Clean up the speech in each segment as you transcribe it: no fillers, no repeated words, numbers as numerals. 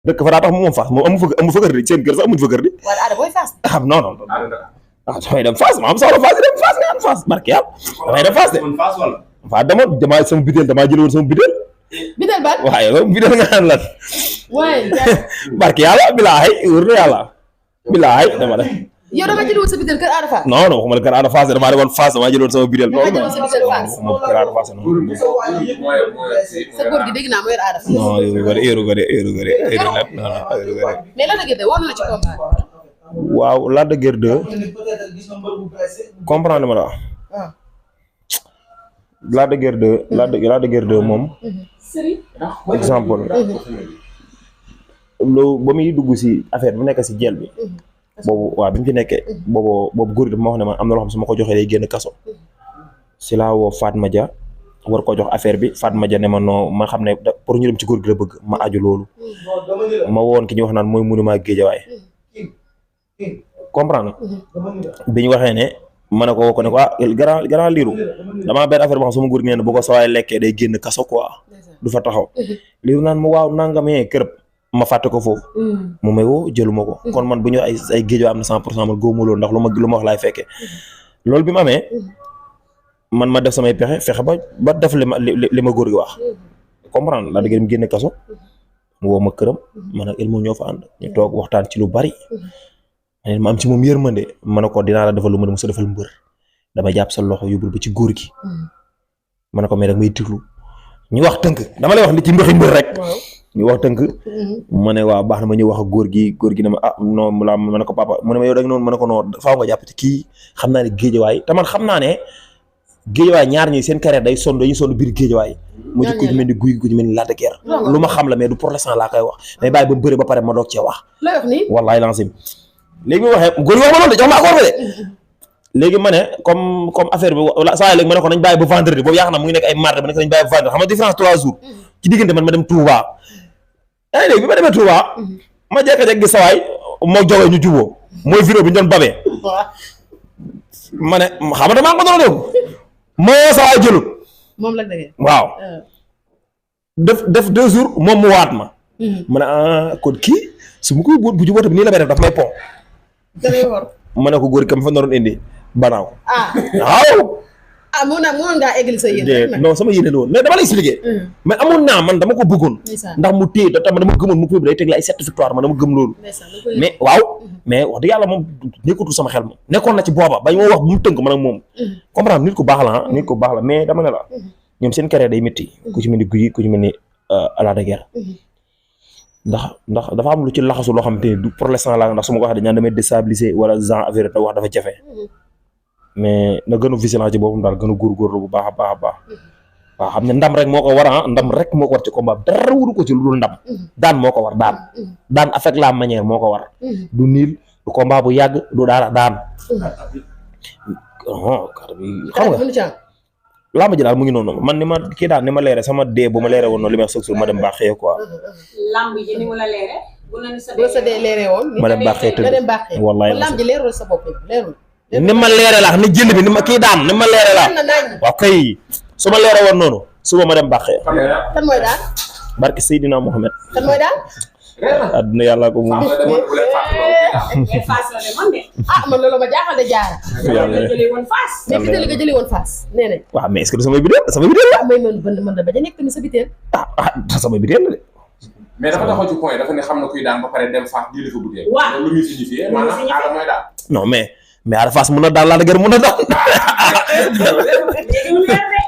dëkk fa daa tax moom Fass moom amu fa kër di seen kër sax amuñu fa kër di. waaw Ada booy Fass. ah non non damay dem Fass ma am soxla Fass dem Fass nga am Fass barke yàlla damay dem Fass de. waaw damaa sama bideel damaa jël woon sama bideel. bideel ban. waaye loolu bideel nga naan lan. waaye. barke yàlla bilaahi wër na yàlla bilaahi dama def. yow dama jël woon sa bideel kër Ada Fass. non non waxuma la kër Ada Fass damaa demoon Fass damaa jël woon sama bideel. damaa jël woon sa bideel Fass. moom kër Ada Fass noonu. sa góor gi dégg naa mu yor Ada Fass. non yéeru ko de mais lan la gën de woon na la ci combat. waaw Lac de Guiers 2 comprendre ma la Lac de Guiers 2 Lac de Guiers 2 moom exemple loolu ba muy dugg si affaire bu nekk si jël bi boobu waaw bi mu fi nekkee boobu góor gi dafa ma wax ne man am na loo xam su ma ko joxee day génn kaso si laa woo Fatma Dia war ko jox affaire bi Fatma Dia ne ma non ma xam ne pour ñu dem ci góor gi la bëgg ma aju loolu ma woon ki ñu wax naan mooy monument Guédiawaye comprendre bi ñu waxee ne ma ne ko woo ko ne ko grand liiru damaa benn affaire boo xam sama góor gi nee na bu ko sawaay lekkee day génn kaso quoi du fa taxaw liiru naan ma waaw nangamee kërëb ma fàtte ko foofu mu may woo jëluma ko kon man bu ñu ay Guédiawaye am na 100% man góobu loolu ndax lu ma wax laay fekkee loolu bi mu amee man ma def samay pexe fexe ba def li ma góor gi wax comprendre la dëgg mu génn kaso mu woo ma këram man ak Elmo ñoo fa ànd ñu toog waxtaan ci lu bari ma am ci moom yërmande ma ne ko dinaa la defal lu ma ne musa defal mbër dama jàpp sa loxo yóbbul ba ci góor gi ma ne ko mais rek may tiglu ñu wax tënk dama lay wax li ci mboxi mbër rek ñu wax tënk ma ne waaw baax na ma ñëw wax ak góor gi ne ma ah non ma ne ko papa mu ne ma yow da nga noonu ma ne ko non faaw nga jàpp ci kii xam naa ne Guédiawaye te man xam naa ne Guédiawaye ñaar ñi seen carrière dañuy sonn biir Guédiawaye mu ci ku ci mel ni guy ku ci mel ni Lac de Guiers lu ma xam la mais du pour l'instant laa koy wax mais bàyyi ba mu bëri ba pare ma doog cee wax wallaay lancé léegi bi waxee góor gi wax ma loolu de jox ma accord de léegi ma ne comme affaire bi saa léegi ma ne ko nañ bàyyi ba vendredi boobu yaakaar naa mu ngi nekk ay mardi ma ne ko nañ bàyyi ba vendredi xam nga différence 3 jours ci diggante man ma dem Touba yaa léegi bi ma demee Touba ma jekk-jekk gi sawaay moo joxee ñu juboo mooy vidéo bi ñu doon babee ma ne xam nga damaa ko doon dégg moo sawaay jëlut moom la dëgg waaw def 2 jours moom mu waat ma ma ne kon kii su ma koy bu jubóote bi nii la may def daf may pon ma ne ko góor kam fa naroon indi banaaw waaw mënoon ngaa eggali sa yéene non sama yéene la woon mais dama lay expliquer mais amoon naa man dama ko bëggoon ndax mu téye te dama gëmoon mu day teg la ay certificat man dama gëm loolu mais waaw mais wax dëgg yàlla moom nekkatul sama xel moom nekkoon na ci booba bañ ma wax bu mu tënk man ak moom comprendre nit ku baax la mais dama ne la ñoom seen carrière day métti ku ci mel ni Gouye ku ci mel ni Lac de Guiers ndax dafa am lu ci laxasu loo xam te du pour l'instant la ndax su ma ko waxee dañu damay déstabiliser wala genre affaire te wax dafa jafe mais na gën a vigilant ci boppam daal gën a góorgóorlu bu baax a baax a baax waaw xam ne ndam rek moo ko war ndam rek moo ko war ci combat dara wuru ko ci lu dul ndam daan moo ko war daan avec la manière moo ko war du niil du combat bu yàgg du dara daan xam nga laa ma ji daal mu ngi noonu man ni ma kii daal ni ma leere sama dee bu ma leere woon noonu li ma soog ma dem baaxee quoi. lamb ji ni mu la leere. bu sa dee leere woon. ma dem baaxee tëdd wallaay lamb ji leerul sa bopp leerul. ni ma leere laax ni jënd bi ni ma kii daan ni ma leere laax waaw kay su ma leere woon noonu suba ma dem baaxee. kan mooy daan. barke Seydina Mohamed. kan mooy daan. adduna yàlla ko moom. man loolu ma jaaxal de jaara. yàlla mais biteel nga jëlee woon Fass nee nañ. waaw mais est-ce que samay biteel la. may mën da bañ a nekk tamit sa biteel. samay biteel la de. mais dafa taxaw ci point dafa ne xam na kuy daan ba pare dem Fass jëlee ko biteel. waaw loolu lu muy signifié maanaam Ada mooy daan. non mais Ada Fass mën na daan Lac de Guiers mën na daan.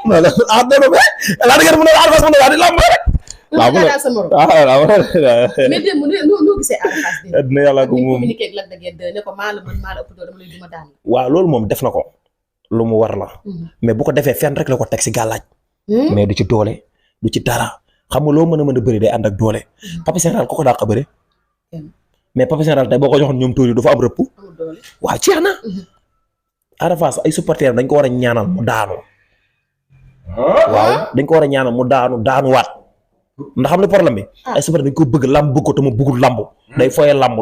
non Lac de Guiers mën na Ada Fass mën na daan di lamb rek. waaw mais démb noo gisee Ada Fass démb. dina yàlla ko moom communiqué ak Lac de Guiers ne ko maa la mën maa la ëpp doole dama lay duma daan. waaw loolu moom def na ko lu mu war la. mais bu ko defee fenn rek la ko teg si gàllaaj. mais du ci doole du ci dara xam nga loo mën a bëri day ànd ak doole. Papa Général ko dàq bëre. mais Papa Général tey boo ko joxoon ñoom tuuti du fa am rëpp. waaw jeex na. Ada Fass ay supporters dañ ko war a ñaanal mu daanu. waaw dañ ko war a ñaanal mu daanuwaat. ndax xam ne problème bi ay supporters dañ ko bëgg lamb bëgg ko te mu bëggul lamb day foyee lamb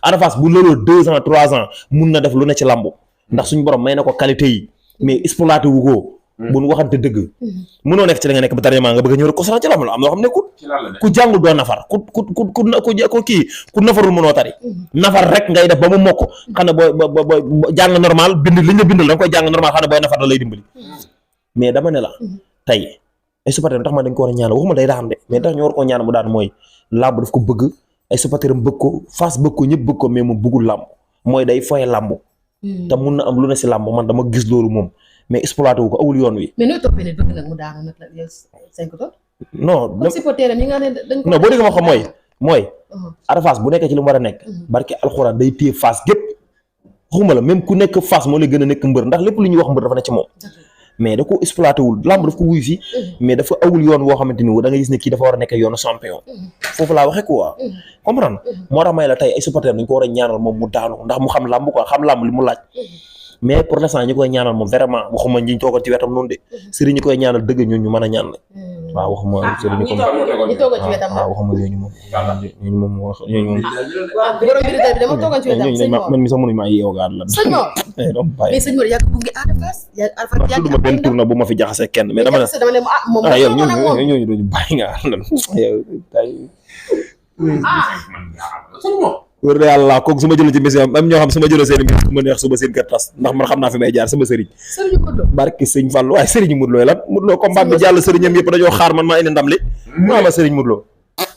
Ada Fass bu looloo 2 ans 3 ans mun na def lu ne ci lamb ndax suñu borom may na ko qualité yi mais exploité wu ko bu ñu waxante dëgg mënoo nekk ci la nga nekk ba dernièrement nga bëgg a ñëw rek ko ci lamb la am loo xam nekkul ku jàngul doo nafar ku kii ku nafarul mënoo tari nafar rek ngay def ba mu mokk xam ne booy jàng normal bind li ñu bindal da nga koy jàng normal xam ne booy nafar da lay dimbali mais dama ne la tey ay supporter tax ma dañ ko war a ñaanal waxuma day daan de mais tax ñu war koo ñaan mu daan mooy làmb daf ko bëgg ay supporteram bëgg ko Fass bëgg ko ñëpp bëgg ko mais mu bëggul làmb mooy day foye làmb te mun na am lu ne si làmb man dama gis loolu moom mais exploité wu ko awul yoon wi. mais nooy toppee ne bëgg nag mu daanu nag la yow 5 tonnes. non comme supporter am yi nga ne dañ ko. non boo déggee ma xam mooy Ada Fass bu nekkee ci li mu war a nekk barke alxuraan day téye Fass gépp waxuma la même ku nekk Fass moo lay gën a nekk mbër ndax lépp lu ñuy wax mbër dafa ne ci moom mais da ko exploité wul lamb daf ko wuyu si mais dafa awul yoon woo xamante ni da nga gis ne kii dafa war a nekk yoonu champion foofu laa waxee quoi comprendre moo tax may la tey ay supporter dañ ko war a ñaanal moom mu daanu ndax mu xam lamb quoi xam lamb li mu laaj mais pour l'instant ñi koy ñaanal moom vraiment waxuma ñi toogal ci wetam noonu de sëriñ ñi koy ñaanal dëgg ñun ñu mën a ñaan la waaw waxuma sëriñ ñi toogal ci wetam waaw waxuma ñooñu moom ñooñu moom borom bi tey dama toogal ci wetam sëñ Mor man mi sax mënuñu maa yeew gaal la sëñ Mor mais sëñ Mor yàgg gunge Ada Fass tudduma benn tour na bu ma fi jaxasee kenn mais dama ne moom yow ñooñu duñu bàyyi nga àndal yow wër na yàlla kooku su ma jëlee ci mission am ñoo xam su ma jëlee seen mission su ma neex suba seen kër tas ndax man xam naa fi may jaar sama sëriñ barki sëñ Fall waaye sëriñ Modou Lo lan Modou Lo combat bi jàll sëriñam yëpp dañoo xaar man maa indi ndam li maa ma sëriñ Modou Lo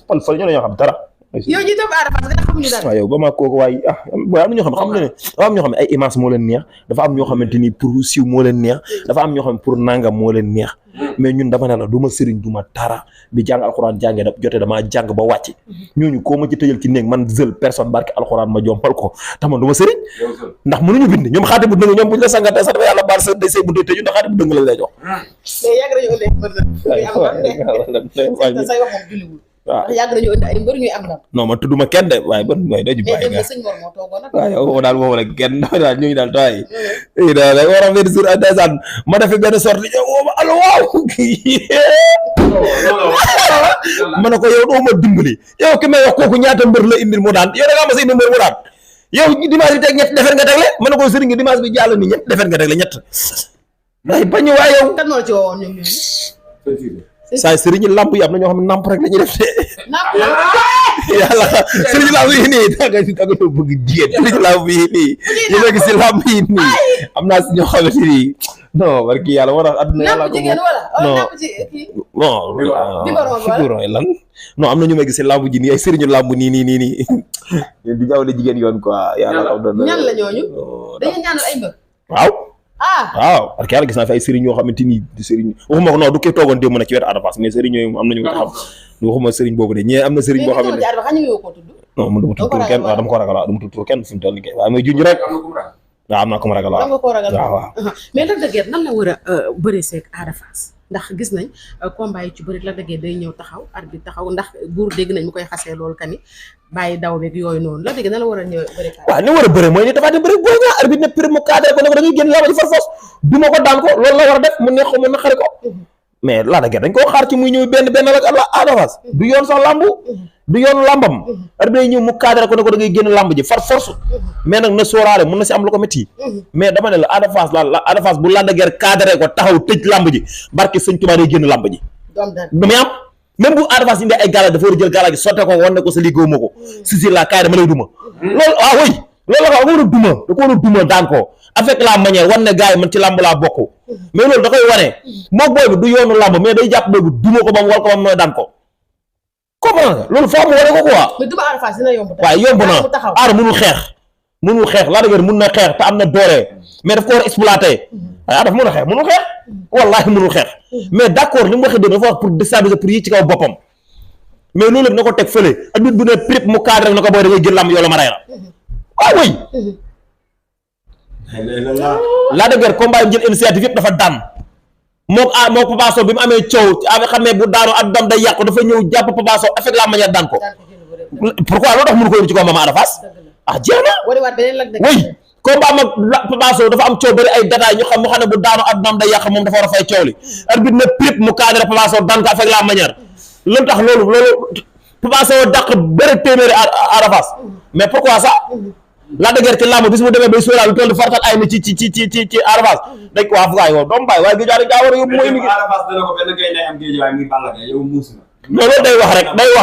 Fall Fall ñoo dañoo xam dara yow ñi topp Ada Fass nga xamuñu dara waaw yow ba ma kooku waaye waaye am na ñoo xam ne dafa am ñoo xam ne ay image moo leen neex dafa am ñoo xamante ni pour siiw moo leen neex dafa am ñoo xam ne pour nangam moo leen neex mais ñun dama ne la du ma sëriñ du ma dara bi jàng alxuraan jàngee da jotee damaa jàng ba wàcc ñooñu koo ma ci tëjal ci néeg man seul personne barke alxuraan ma jompal ko tax man du ma sëriñ ndax mënuñu bind ñoom xaati bu dëng ñoom buñ la sangatee sax dafa yàlla baal sa day say bu dee tëju ndax xaati bu dëng lañ lay jox mais yàgg nañu ëllëg mbër na say wax moom julliwul waaw yàgg nañu indi ay mbër ñuy am ndam non ma tudduma kenn de waaye ban mooy dañu bàyyi nga sëñ Mor moo toogoon nag waaw yow daal moom rek kenn daal ñu ngi daal tooy daal war a benn jour ndeysaan ma defe benn sorte ñëw woo ma allo waaw ma ne ko yow doo ma dimbali yow ki may wax kooku ñaata mbër la indil mu daan yow da ngaa ma sa indi mbër mu daan yow dimanche bi teg ñett defet nga tegle ma ne ko sëriñ gi dimanche bi jàll ni ñett defet nga tegle ñett ay bañu waay yow kan moo ci woowoon ñoom ñooñu saa sëriñ lamp yi am na ñoo xam ne namp rek la ñuy def de yàlla sëriñ lamp yi nii danga bëgg jigéen sëriñ lamp yi nii yi nekk si lamp yi nii am naa si ñoo xamante ni non barki yàlla war a adduna yàlla ko non lan non am na ñu may gis si lamp ji nii ay sëriñu lamp nii di jawle jigéen yoon quoi yàlla ko doon ñan la ñooñu dañuy ñaanal ay mbër waaw waaw parce que yàlla gis naa fi ay sëriñ yoo xamante ni di sëriñ waxuma ko non du ko toogoon démb na ci wetu Ada Fass mais sëriñ yooyu am nañu ko xam waxuma sëriñ boobu de ñee am na sëriñ boo xam ne non man dama tudd tur kenn waaw dama ko ragal waaw dama tudd tur kenn fi mu toll nii waaye may junj rek waaw am naa ko ma ragal waaw mais Lac de Guiers nan la war a bëree seeg Ada Fass ndax gis nañ combat yi ci bëri Lac de Guiers day ñëw taxaw arbitre taxaw ndax buur dégg nañ mu koy xasee loolu kani bàyyi daw beeg yooyu noonu Lac de Guiers nan la war a ñëw bëri waaw ni war a bëre mooy ni dafa dem bëri boo ñaa arbitre ne prix mu cadré ko ne ko da ngay génn lama ji far force du ma ko daan ko loolu la war a def mu neex ko mu naqari ko mais Lac de Guiers dañ koo xaar ci muy ñëw benn rek Ada Fass du yoon sax lambu du yoonu lambam arbitre ñëw mu cadré ko ne ko da ngay génn lamb ji far force mais nag na sóoraale mun na si am lu ko métti mais dama ne la Ada Fass Ada Fass bu Lac de Guiers cadré ko taxaw tëj lamb ji barke sëñ Tuubaa day génn lamb ji damay am même bu Ada Fass indi ay gala dafa war a jël gala gi sotte ko wan ne ko sa liggéeyu ma ko si la kaay dama lay duma loolu oui loolu la ko war a duma da ko war a duma daan ko avec la manière wan ne gars yi man ci lamb laa bokk mais loolu da koy wane moo booy bi du yoonu lamb mais day jàpp booy bi duma ko bam wal ko bam nooy daan ko comprendre nga loolu foo mu wane ko quoi mais duma Ada Fass dina yomb waaw yomb na aar mënul xeex Lac de Guiers mun na xeex te am na doole mais daf ko war a exploiter waaye daf mën a xeex mënul xeex wallaahi mënul xeex mais d'accord li mu waxee doon dafa wax pour déstabiliser pour yi ci kaw boppam mais loolu na ko teg fële ak nit bu ne prip mu cadre rek na ko booy da ngay jël lamb yow la ma rey la waaw oui Lac de Guiers combat yi jël initiative yëpp dafa daan moo Papa Sow bi mu amee coow xam ne bu daanoo ak dam day yàqu dafa ñëw jàpp Papa Sow avec la manière daan ko pourquoi loolu tax mënu ko yóbbu ci combat ma Ada Fass jeex na oui combat mag Papa Sow dafa am coow bëri ay détails ñu xam mu xam ne bu daanoo ak dam day yàq moom dafa war a fay coow li arbitre ne prip mu cadré Papa Sow daan ko avec la manière loolu tax loolu Papa Sow dàq bëri téeméeri Ada Fass mais pourquoi ça Lac de Guiers ci làmb bis mu demee bay sóoraal lu toll di fartal ay ni ci Arafas dañ ko waa yow doomu bàyyi waaye géej dañ kaa war a yóbbu mooy indi Arafas dana ko benn gaynde am géej waaye muy Balla Gaye yow muus na non loolu day wax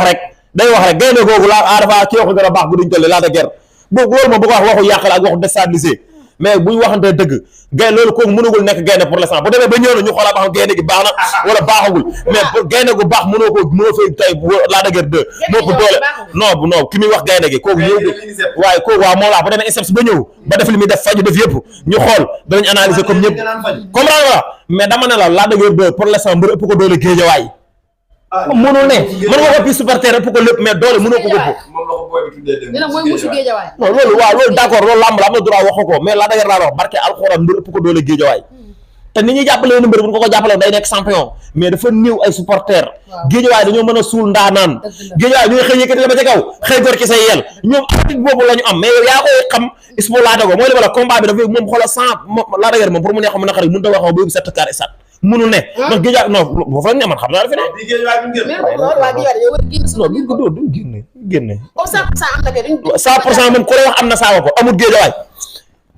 rek gaynde googu la Arafas kii ko gën a baax bu duñ toll Lac de Guiers boobu loolu moom bu ko wax waxu yàqal ak waxu déstabiliser mais bu ñu waxantee dëgg gaynde loolu kooku mënugul nekk gaynde pour l'instant bu demee ba ñëw na ñu xoolaa ba xam gaynde gi baax na wala baaxagul mais gaynde gu baax mënoo fay tey Lac de Guiers 2 moo ko doole non ki muy wax gaynde gi kooku ñëw waaye kooku waaw moom laa bu demee INSEPS ba ñëw ba def li muy def faju def yëpp ñu xool danañ analyser comme ñëpp comprendre nga mais dama ne la Lac de Guiers 2 pour l'instant mbër ëpp ko doole géejawaay mënul ne mën nga ko pi supporter ëpp ko lépp mais doole mënoo ko ëpp non loolu waaw loolu d'accord loolu làmb la am na droit wax ko mais Lac de Guiers laa wax barke alxuraan mbër ëpp ko doole géejawaay te nit ñuy jàppale mbër bu ñu ko jàppale day nekk champion mais dafa néew ay supporter géejawaay dañoo mën a suul ndaanaan géejawaay ñooy xëy yëkkati la ba ca kaw xëy gor ci say yel ñoom attitude boobu la ñu am mais yow yaa koy xam ispo Lac de Guiers mooy li ma la combat bi dafa moom xoola 100 Lac de Guiers moom pour mu neex mu naqari mënu ta wax ba yóbbu 7 carré sat mënul ne ndax géejawaay non boo fa ne man xam naa la fi ne duñ génne 100% moom ku lay wax am na saawa ko amul géejawaay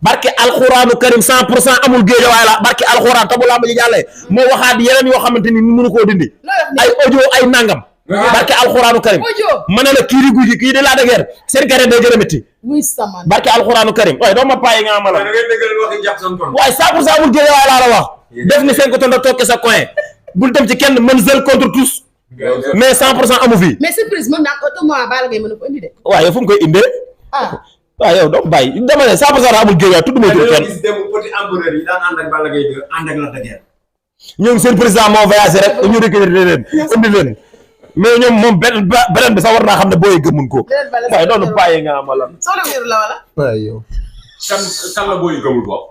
barke alxuraanu karim 100% amul géejawaay la barke alxuraan te bu làmb ji jàllee moo waxaat yeneen yoo xamante ni mënu koo dindi ay audio ay nangam barke alxuraanu karim ma ne la kii di guy gi kii di Lac de Guiers seen kare day gën a métti barke alxuraanu karim waaye doo ma payi nga ma la waaye 100% amul géejawaay laa la wax def ni 5 tonnes da toog sa coin bul dem ci kenn mën seul contre tous mais 100% amu fi mais surprise mën naa automatiquement Balla Gaye mën na ko indi de waaw yow fu mu koy indee waaw yow doo bàyyi dama ne 100% amul géejawaay tudd ma tur kenn ñoom seen président moo voyagé rek ñu recruter leen indi leen mais ñoom moom beneen bi sax war naa xam ne booy gëmun ko waaye doonu bàyyi nga ama lan soxna wéeru la wala waaw yow kan la booy gëmul bopp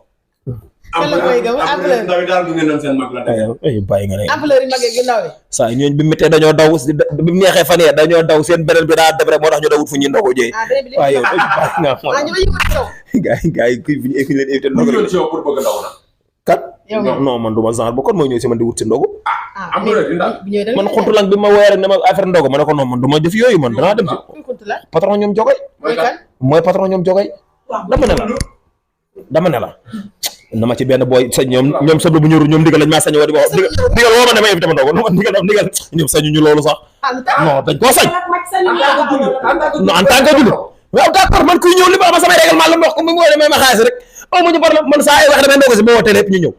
bàyyi nga ne ampleur yi mag yi ndaw yi saa ñooñu bi méttee dañoo daw bi mu neexee fan yee dañoo daw seen beneen bi daa def rek moo tax ñu dawut fu ñu ndogu jëy waaw yow bàyyi nga xam gars yi fi ñu leen éviter ndogu pour bëgg ndaw na kat non man du ma genre ba kon mooy ñëw si man di wut si ndogu am na man xuntulang bi ma woowee rek ne ma affaire ndogu ma ne ko non man du ma def yooyu man danaa dem ci patron ñoom jogay mooy patron ñoom jogay dama ne la na ma ci benn booy sa ñoom sablu bu ñëru ñoom ndigal lañ maa sañ woo di wax ndigal woo ma ne ma invité ma ndogu ndigal ñoom sañu ñu loolu sax non dañ koo sañ non en tant que jullit waaw d'accord man kuy ñëw li ma samay règlement la ma wax ko mu woo may ma xaalis rek aw ma ñu problème man saa ay wax damay ndogu si ba woo télé yëpp ñu ñëw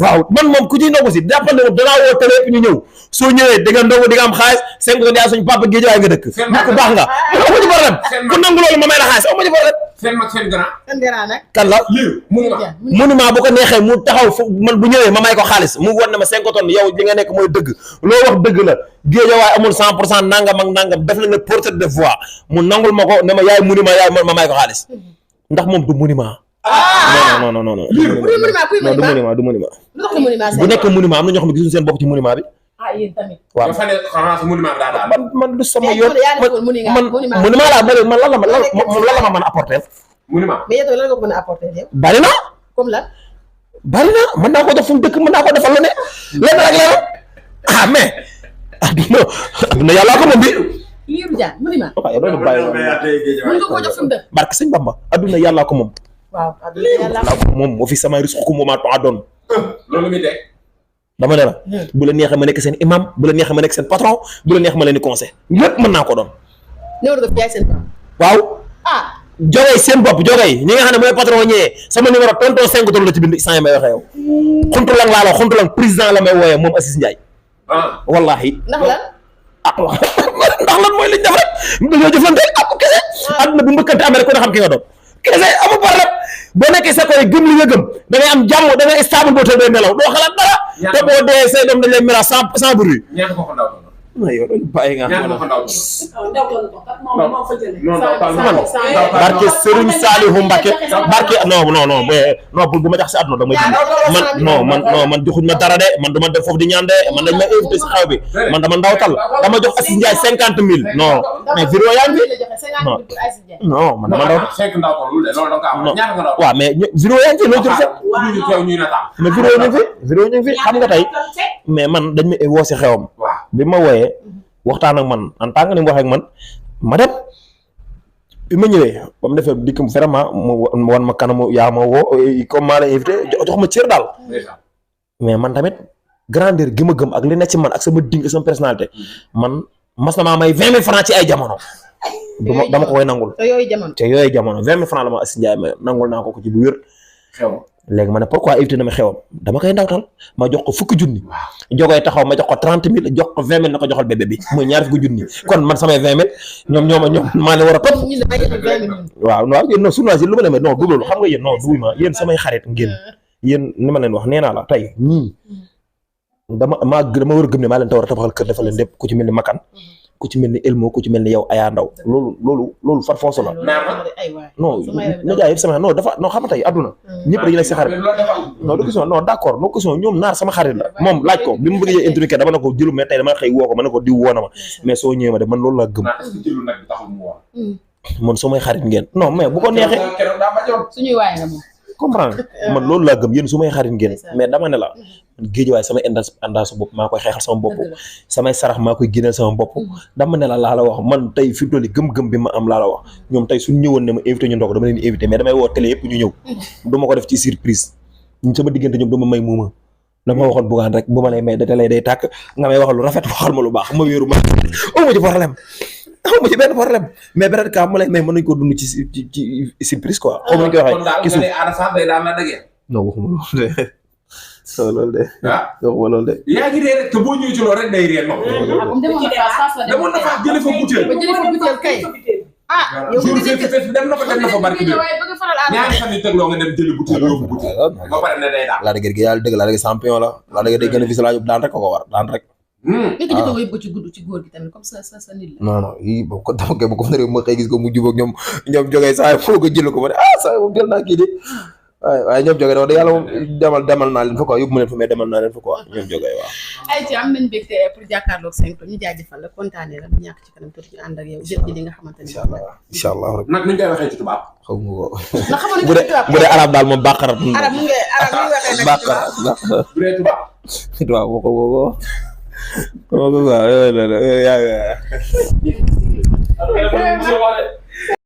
waaw man moom ku ciy ndogu si jàppal ne moom danaa woo télé yëpp ñu ñëw soo ñëwee di nga ndogu di nga am xaalis 5 tonnes yaa suñu papa géejawaay nga dëkk nit ku baax nga aw ma ñu problème ku nangu loolu ma may la xaalis aw ma ñu problème seen mag seen grand kan la monument bu ko neexee mu taxaw fu man bu ñëwee ma may ko xaalis mu war na ma 5 tonnes yow li nga nekk mooy dëgg loo wax dëgg la géejawaay amul 100% nangam ak nangam def na ne portrait de voix mu nangul ma ko ne ma yaay monument yaay ma may ko xaalis ndax moom du monument non du monument bu nekk monument am na ñoo xam ne gisuñu seen bopp ci monument bi waaw man du sama yoon man monument laa bëri man lan la ma mën a apporter monument mais yow lan nga ko mën a apporter yow bari na comme lan bari na mën naa ko def fu mu dëkk mën naa ko defal lu ne lenn rek la mais adduna yàllaa ko moom bi Lirou Diane monument waaw loolu bàyyi mën nga koo jox fi mu dëkk barke sëñ Bamba adduna yàllaa ko moom waaw adduna yàllaa ko moom moo fi samay risque ku moment to doon loolu mi de dama ne la bu la neexee ma nekk seen imam bu la neexee ma nekk seen patron bu la neexee ma leen di conseil lépp mën naa ko doon néew na jaay seen waaw jogay seen bopp jogay ñi nga xam ne mooy patron ñëwee sama numéro tonton 5 tonnes la ci bind saa yi may waxee yow xuntulang laa la xuntulang président la may wooyee moom Assis Ndiaye wallahi ndax lan ndax lan mooy liñ def rek dañoo jëflante ak kese adduna bu mbëkkante amee rek ko ne xam ki nga doon kese amul problème boo nekkee sa koy gëm li nga gëm da ngay am jàmm da ngay stable boo tëddee nelaw doo xalaat dara te boo dee say doom dañ lay mira sans bruit yow dañu bàyyi nga barke Serigne Saliou Mbacké barke non bu ma jax si àdduna dama ji man joxuñ ma dara de man dama def foofu di ñaan de man dañ ma invité si xaw bi man dama ndawtal dama jox Assis Ndiaye 50 000 non mais vidéo yaa ngi fi non man dama ndaw waaw mais vidéo yaa ngi fi loo jël sax mais vidéo ñu ngi fi xam nga tey mais man dañ ma woo si xewam bi ma wooyee waxtaan ak man en tant que ni mu waxee ak man ma dem bi ma ñëwee ba mu defee dikk vraiment mu wan ma kanamu yaa ma woo comme maa la invité jox ma cër daal mais man tamit grandeur gi ma gëm ak li nekk ci man ak sama ding sama personnalité man mas na maa may 20 000 francs ci ay jamono. dama ko koy nangul. te yooyu jamono 20 000 francs la ma Assis Ndiaye ma nangul naa ko ci bu wér. xew léegi ma ne pourquoi éviter na ma xewam dama koy ndawtal ma jox ko fukki junni. jogoy taxaw ma jox ko 30 000 jox ko 20 000 na ko joxal bébé bi muy ñaar fukki junni kon man samay 20 000 ñoom maa leen war a topp. waaw yéen non journaliste lu ma leen non du loolu xam nga yéen non duy ma yéen samay xarit ngeen yéen ni ma leen wax nee naa la tey ñii dama war a gëm ne maa leen te war a tabaxal kër dafa leen lépp ku ci mel ni Makan ku ci mel ni Elmo ku ci mel ni yow Aya Ndaw loolu far foosu la non média yëpp sama non dafa non xam nga tey adduna ñëpp dañu nekk si xarit non du question non d'accord non question ñoom naar sama xarit la moom laaj ko bi mu bëggee introduire dama ne ko jëlu mais tey dama xëy woo ko ma ne ko diw woo na ma mais soo ñëwee ma de man loolu laa gëm man soo may xarit ngeen non mais bu ko neexee suñuy waay nga moom comprendre man loolu laa gëm yéen su may xarit ngeen mais dama ne la géejawaay samay indaasu bopp maa koy xeexal sama bopp samay sarax maa koy génneel sama bopp dama ne la laa la wax man tey fi mu toll gëm-gëm bi ma am laa la wax ñoom tey suñ ñëwoon ne ma invité ñu ndog dama leen invité mais damay woo télé yëpp ñu ñëw du ma ko def ci surprise ñu sama diggante ñoom dama may muuma dama waxoon bugaan rek bu ma lay may da télé day tàkk nga may waxal lu rafet waxal ma lu baax ma wéeru ma amu ci problème amu ci benn problème mais beneen cas ma lay may mën nañ ko dund ci surprise quoi xaw ma ñu koy waxee non waxuma loolu de loolu de. waxuma loolu de. yaa ngi ree rek te boo ñëwee ci loolu rek day ree non. demoon na fa jëlee fa butéel. kay. yow dem na fa barki bi ñaari fan yi tegloo nga dem jëli butéel yóbbu butéel ba pare ne day daal. Lac de Guiers gi yàlla dëgg Lac de Guiers champion la Lac de Guiers day gën a fi si laajub daan rek ko war daan rek. waaw ko ci gudd ci góor gi tamit comme ça nit la. non yii boo ko dama koy ba ko fa ma xëy gis ko mu jubóog ñoom jógee saa foo ko jël ko ma ne saa moom jël naa kii de waaye ñoom jógee da yàlla moom demal naa leen fa quoi yóbbu ma leen fa mais demal naa leen fa quoi ñoom jógee waaw. ay ci am nañ mbégte pour jàkkaarloog 5 ñu jaajëfal la kontaanee la ñàkk ci kanam tuuti ñu ànd ak yow jël ji li nga xamante ni. incha allah nag nuñ koy waxee ci tubaab. xaw ma ko. na xamoon bu dee arab daal moom bàqarat. arab mu ngi waxee nag bàqarat bu dee tubaab. waaw boo ko waaw